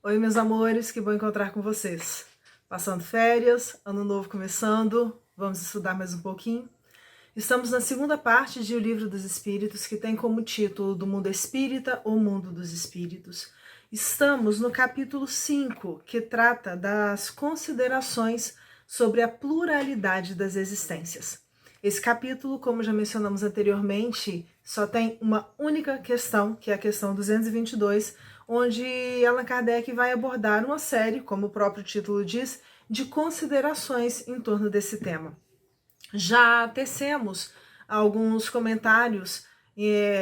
Oi, meus amores, que bom encontrar com vocês. Passando férias, ano novo começando, vamos estudar mais um pouquinho. Estamos na segunda parte de O Livro dos Espíritos, que tem como título Do Mundo Espírita ou Mundo dos Espíritos. Estamos no capítulo 5, que trata das considerações sobre a pluralidade das existências. Esse capítulo, como já mencionamos anteriormente, só tem uma única questão, que é a questão 222, onde Allan Kardec vai abordar uma série, como o próprio título diz, de considerações em torno desse tema. Já tecemos alguns comentários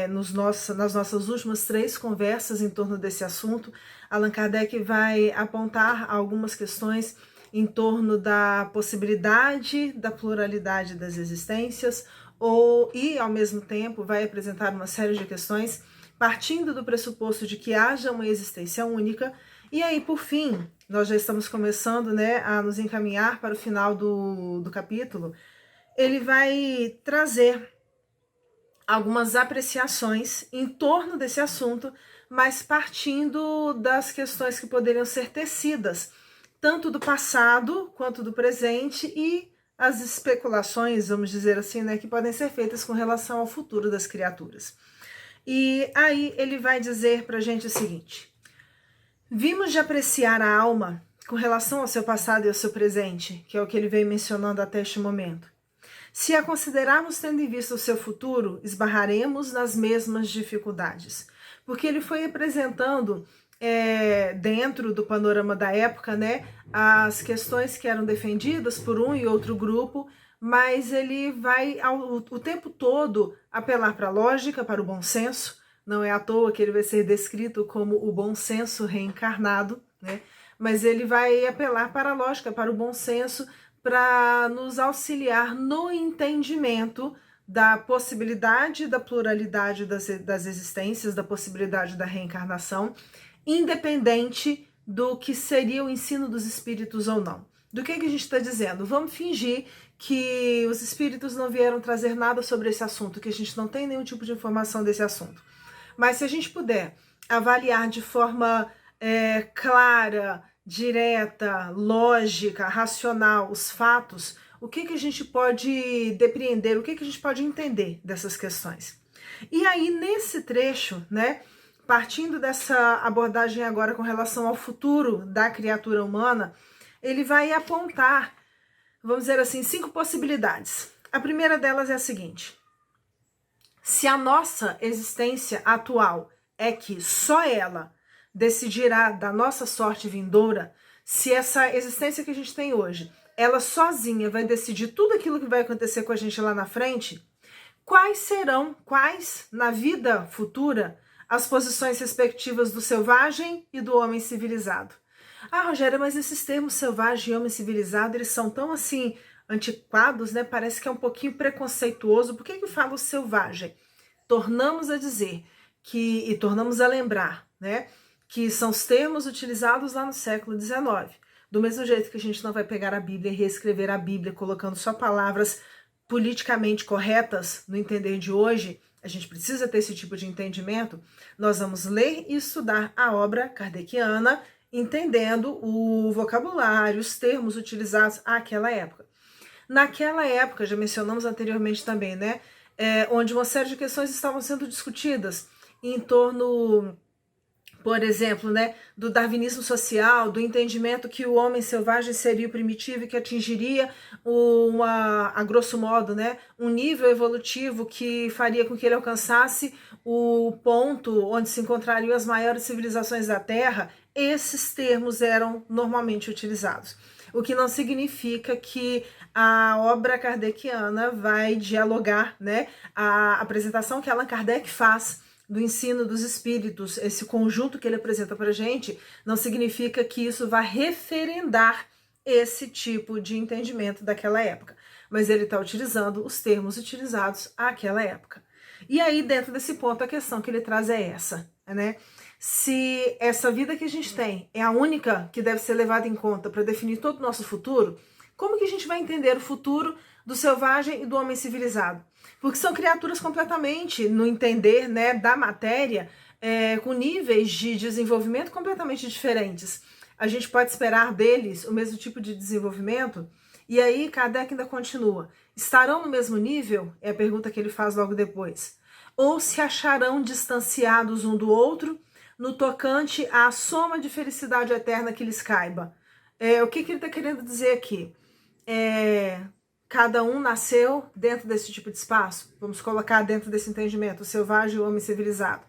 nas nossas últimas 3 conversas em torno desse assunto. Allan Kardec vai apontar algumas questões em torno da possibilidade da pluralidade das existências e, ao mesmo tempo, vai apresentar uma série de questões partindo do pressuposto de que haja uma existência única. E aí, por fim, nós já estamos começando a nos encaminhar para o final do capítulo. Ele vai trazer algumas apreciações em torno desse assunto, mas partindo das questões que poderiam ser tecidas, tanto do passado quanto do presente, e as especulações, vamos dizer assim, que podem ser feitas com relação ao futuro das criaturas. E aí ele vai dizer para a gente o seguinte: vimos de apreciar a alma com relação ao seu passado e ao seu presente, que é o que ele vem mencionando até este momento. Se a considerarmos tendo em vista o seu futuro, esbarraremos nas mesmas dificuldades. Porque ele foi apresentando, dentro do panorama da época, as questões que eram defendidas por um e outro grupo, mas ele vai o tempo todo apelar para a lógica, para o bom senso. Não é à toa que ele vai ser descrito como o bom senso reencarnado, mas ele vai apelar para a lógica, para o bom senso, para nos auxiliar no entendimento da possibilidade da pluralidade das existências, da possibilidade da reencarnação, independente do que seria o ensino dos espíritos ou não. Do que a gente está dizendo? Vamos fingir que os espíritos não vieram trazer nada sobre esse assunto, que a gente não tem nenhum tipo de informação desse assunto. Mas se a gente puder avaliar de forma clara, direta, lógica, racional, os fatos, o que a gente pode depreender, o que a gente pode entender dessas questões. E aí, nesse trecho, partindo dessa abordagem agora com relação ao futuro da criatura humana, ele vai apontar, vamos dizer assim, 5 possibilidades. A primeira delas é a seguinte: se a nossa existência atual é que só ela decidirá da nossa sorte vindoura, se essa existência que a gente tem hoje, ela sozinha vai decidir tudo aquilo que vai acontecer com a gente lá na frente, quais na vida futura, as posições respectivas do selvagem e do homem civilizado? Ah, Rogéria, mas esses termos selvagem e homem civilizado, eles são tão assim antiquados, Parece que é um pouquinho preconceituoso. Por que eu falo selvagem? Tornamos a dizer e tornamos a lembrar, que são os termos utilizados lá no século XIX. Do mesmo jeito que a gente não vai pegar a Bíblia e reescrever a Bíblia colocando só palavras politicamente corretas no entender de hoje, a gente precisa ter esse tipo de entendimento. Nós vamos ler e estudar a obra kardeciana, entendendo o vocabulário, os termos utilizados àquela época. Naquela época, já mencionamos anteriormente também, onde uma série de questões estavam sendo discutidas em torno, por exemplo, do darwinismo social, do entendimento que o homem selvagem seria o primitivo e que atingiria a grosso modo, um nível evolutivo que faria com que ele alcançasse o ponto onde se encontrariam as maiores civilizações da Terra. Esses termos eram normalmente utilizados. O que não significa que a obra kardeciana vai dialogar, a apresentação que Allan Kardec faz do ensino dos espíritos, esse conjunto que ele apresenta para a gente, não significa que isso vai referendar esse tipo de entendimento daquela época. Mas ele está utilizando os termos utilizados àquela época. E aí, dentro desse ponto, a questão que ele traz é essa, Se essa vida que a gente tem é a única que deve ser levada em conta para definir todo o nosso futuro, como que a gente vai entender o futuro do selvagem e do homem civilizado? Porque são criaturas completamente, no entender da matéria, com níveis de desenvolvimento completamente diferentes. A gente pode esperar deles o mesmo tipo de desenvolvimento? E aí Kardec ainda continua. Estarão no mesmo nível? É a pergunta que ele faz logo depois. Ou se acharão distanciados um do outro no tocante à soma de felicidade eterna que lhes caiba? O que ele está querendo dizer aqui? Cada um nasceu dentro desse tipo de espaço. Vamos colocar dentro desse entendimento, o selvagem e o homem civilizado.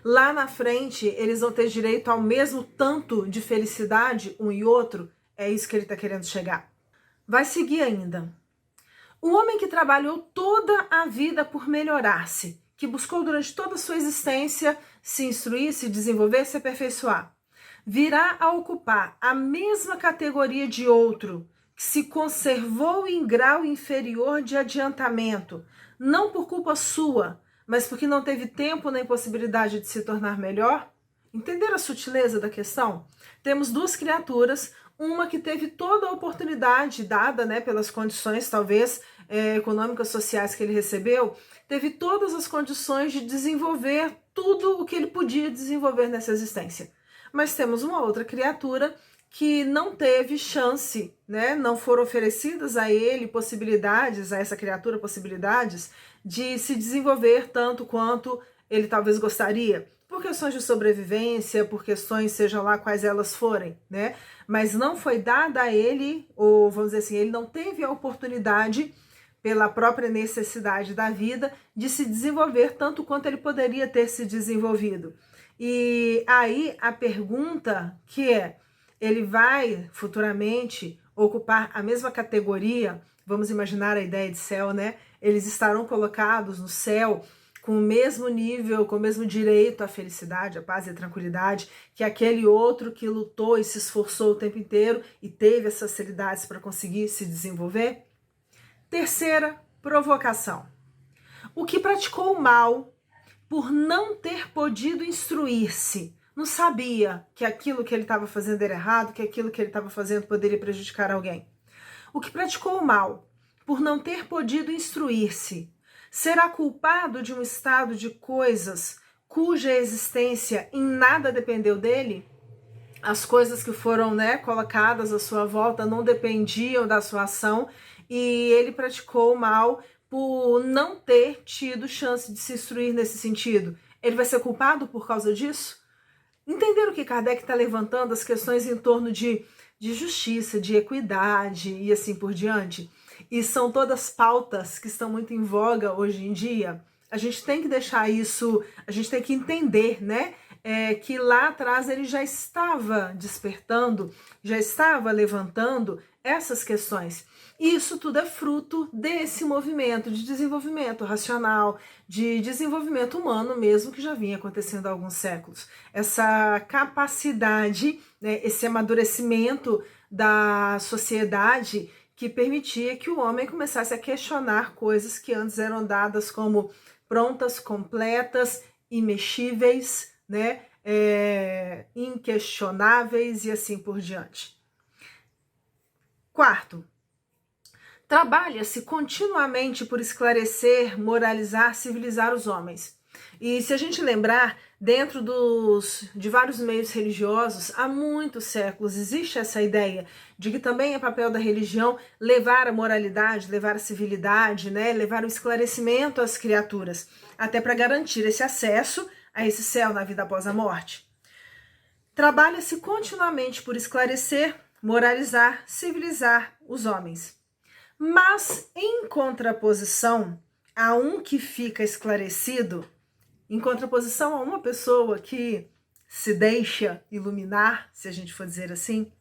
Lá na frente, eles vão ter direito ao mesmo tanto de felicidade, um e outro. É isso que ele está querendo chegar. Vai seguir ainda. O homem que trabalhou toda a vida por melhorar-se, que buscou durante toda a sua existência se instruir, se desenvolver, se aperfeiçoar, virá a ocupar a mesma categoria de outro, que se conservou em grau inferior de adiantamento, não por culpa sua, mas porque não teve tempo nem possibilidade de se tornar melhor? Entenderam a sutileza da questão? Temos duas criaturas, uma que teve toda a oportunidade dada, né, pelas condições, talvez, econômicas, sociais que ele recebeu, teve todas as condições de desenvolver tudo o que ele podia desenvolver nessa existência. Mas temos uma outra criatura que não teve chance, né? Não foram oferecidas a ele possibilidades, a essa criatura possibilidades de se desenvolver tanto quanto ele talvez gostaria, por questões de sobrevivência, por questões, seja lá quais elas forem, né? Mas não foi dada a ele, ou vamos dizer assim, ele não teve a oportunidade, pela própria necessidade da vida, de se desenvolver tanto quanto ele poderia ter se desenvolvido. E aí a pergunta que é, ele vai futuramente ocupar a mesma categoria, vamos imaginar a ideia de céu, né? Eles estarão colocados no céu com o mesmo nível, com o mesmo direito à felicidade, à paz e à tranquilidade, que aquele outro que lutou e se esforçou o tempo inteiro e teve essas facilidades para conseguir se desenvolver? Terceira provocação. O que praticou o mal por não ter podido instruir-se, não sabia que aquilo que ele estava fazendo era errado, que aquilo que ele estava fazendo poderia prejudicar alguém. O que praticou o mal por não ter podido instruir-se, será culpado de um estado de coisas cuja existência em nada dependeu dele? As coisas que foram, né, colocadas à sua volta não dependiam da sua ação e ele praticou o mal por não ter tido chance de se instruir nesse sentido. Ele vai ser culpado por causa disso? Entenderam que Kardec está levantando as questões em torno de justiça, de equidade e assim por diante? E são todas pautas que estão muito em voga hoje em dia. A gente tem que deixar isso, a gente tem que entender, né? Que lá atrás ele já estava despertando, já estava levantando essas questões. E isso tudo é fruto desse movimento de desenvolvimento racional, de desenvolvimento humano mesmo, que já vinha acontecendo há alguns séculos. Essa capacidade, né, esse amadurecimento da sociedade que permitia que o homem começasse a questionar coisas que antes eram dadas como prontas, completas, imexíveis, né, inquestionáveis e assim por diante. Quarto, trabalha-se continuamente por esclarecer, moralizar, civilizar os homens. E se a gente lembrar, dentro de vários meios religiosos, há muitos séculos, existe essa ideia de que também é papel da religião levar a moralidade, levar a civilidade, né, levar o esclarecimento às criaturas, até para garantir esse acesso a esse céu na vida após a morte. Trabalha-se continuamente por esclarecer, moralizar, civilizar os homens. Mas, em contraposição a um que fica esclarecido, em contraposição a uma pessoa que se deixa iluminar, se a gente for dizer assim,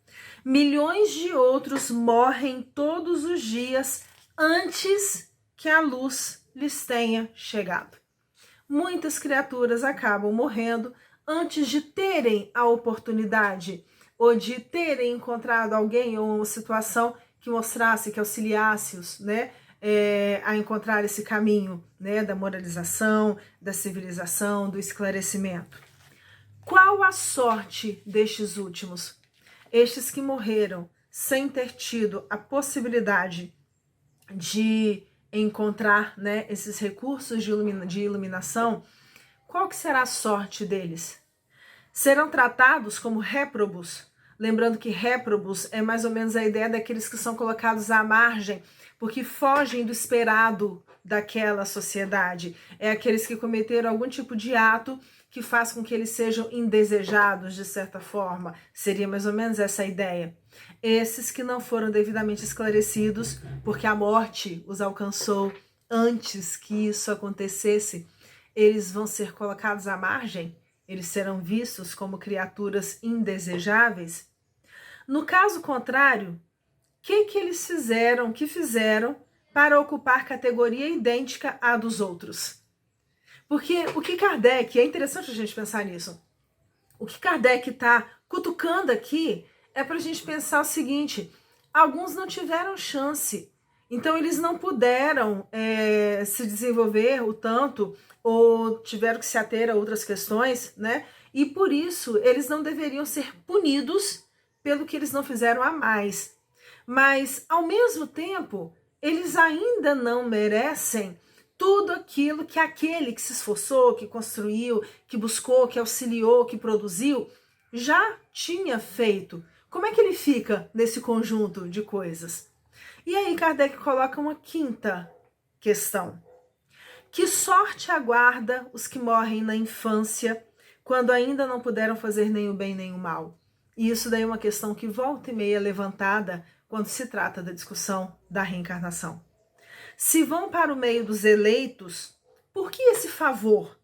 milhões de outros morrem todos os dias antes que a luz lhes tenha chegado. Muitas criaturas acabam morrendo antes de terem a oportunidade ou de terem encontrado alguém ou uma situação que mostrasse, que auxiliasse-os, né, a encontrar esse caminho, né, da moralização, da civilização, do esclarecimento. Qual a sorte destes últimos? Estes que morreram sem ter tido a possibilidade de encontrar, né, esses recursos de iluminação, qual que será a sorte deles? Serão tratados como réprobos? Lembrando que réprobos é mais ou menos a ideia daqueles que são colocados à margem, porque fogem do esperado daquela sociedade. É aqueles que cometeram algum tipo de ato que faz com que eles sejam indesejados, de certa forma. Seria mais ou menos essa a ideia. Esses que não foram devidamente esclarecidos, porque a morte os alcançou antes que isso acontecesse, eles vão ser colocados à margem, eles serão vistos como criaturas indesejáveis. No caso contrário, que eles fizeram para ocupar categoria idêntica à dos outros? Porque o que Kardec, é interessante a gente pensar nisso, o que Kardec está cutucando aqui é para a gente pensar o seguinte: alguns não tiveram chance, então eles não puderam se desenvolver o tanto, ou tiveram que se ater a outras questões, né? E por isso eles não deveriam ser punidos pelo que eles não fizeram a mais. Mas, ao mesmo tempo, eles ainda não merecem tudo aquilo que aquele que se esforçou, que construiu, que buscou, que auxiliou, que produziu, já tinha feito. Como é que ele fica nesse conjunto de coisas? E aí Kardec coloca uma quinta questão. Que sorte aguarda os que morrem na infância, quando ainda não puderam fazer nem o bem nem o mal? E isso daí é uma questão que volta e meia é levantada quando se trata da discussão da reencarnação. Se vão para o meio dos eleitos, por que esse favor,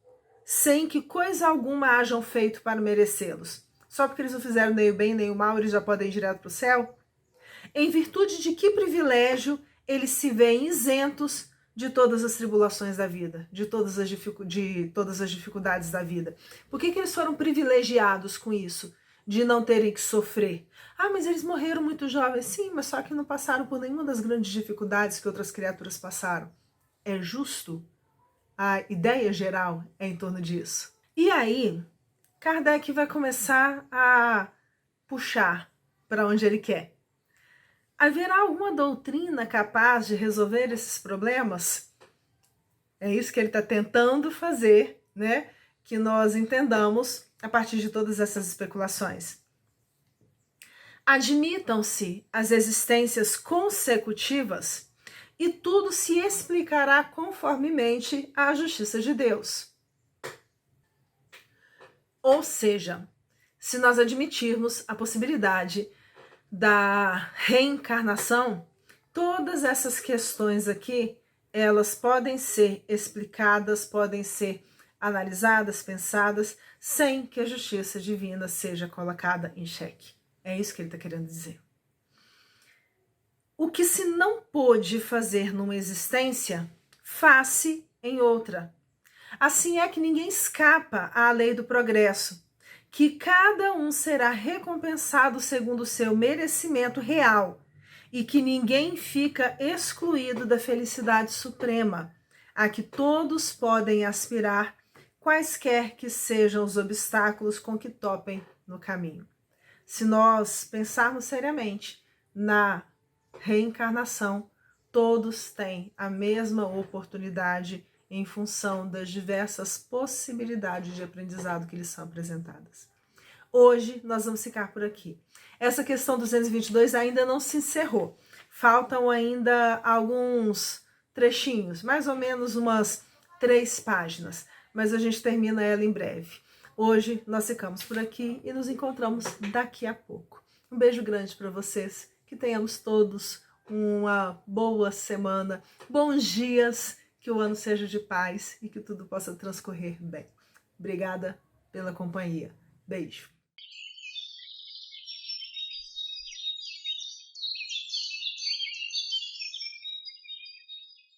sem que coisa alguma hajam feito para merecê-los? Só porque eles não fizeram nem o bem nem o mal, eles já podem ir direto para o céu? Em virtude de que privilégio eles se veem isentos de todas as tribulações da vida, de todas as dificuldades da vida? Por que eles foram privilegiados com isso? De não terem que sofrer. Ah, mas eles morreram muito jovens. Sim, mas só que não passaram por nenhuma das grandes dificuldades que outras criaturas passaram. É justo? A ideia geral é em torno disso. E aí, Kardec vai começar a puxar para onde ele quer. Haverá alguma doutrina capaz de resolver esses problemas? É isso que ele está tentando fazer, né? Que nós entendamos a partir de todas essas especulações. Admitam-se as existências consecutivas e tudo se explicará conformemente à justiça de Deus. Ou seja, se nós admitirmos a possibilidade da reencarnação, todas essas questões aqui, elas podem ser explicadas, podem ser analisadas, pensadas, sem que a justiça divina seja colocada em xeque. É isso que ele está querendo dizer. O que se não pôde fazer numa existência, faça em outra. Assim é que ninguém escapa à lei do progresso, que cada um será recompensado segundo o seu merecimento real e que ninguém fica excluído da felicidade suprema, a que todos podem aspirar, quaisquer que sejam os obstáculos com que topem no caminho. Se nós pensarmos seriamente na reencarnação, todos têm a mesma oportunidade em função das diversas possibilidades de aprendizado que lhes são apresentadas. Hoje nós vamos ficar por aqui. Essa questão 222 ainda não se encerrou. Faltam ainda alguns trechinhos, mais ou menos umas 3 páginas, mas a gente termina ela em breve. Hoje nós ficamos por aqui e nos encontramos daqui a pouco. Um beijo grande para vocês, que tenhamos todos uma boa semana, bons dias, que o ano seja de paz e que tudo possa transcorrer bem. Obrigada pela companhia. Beijo.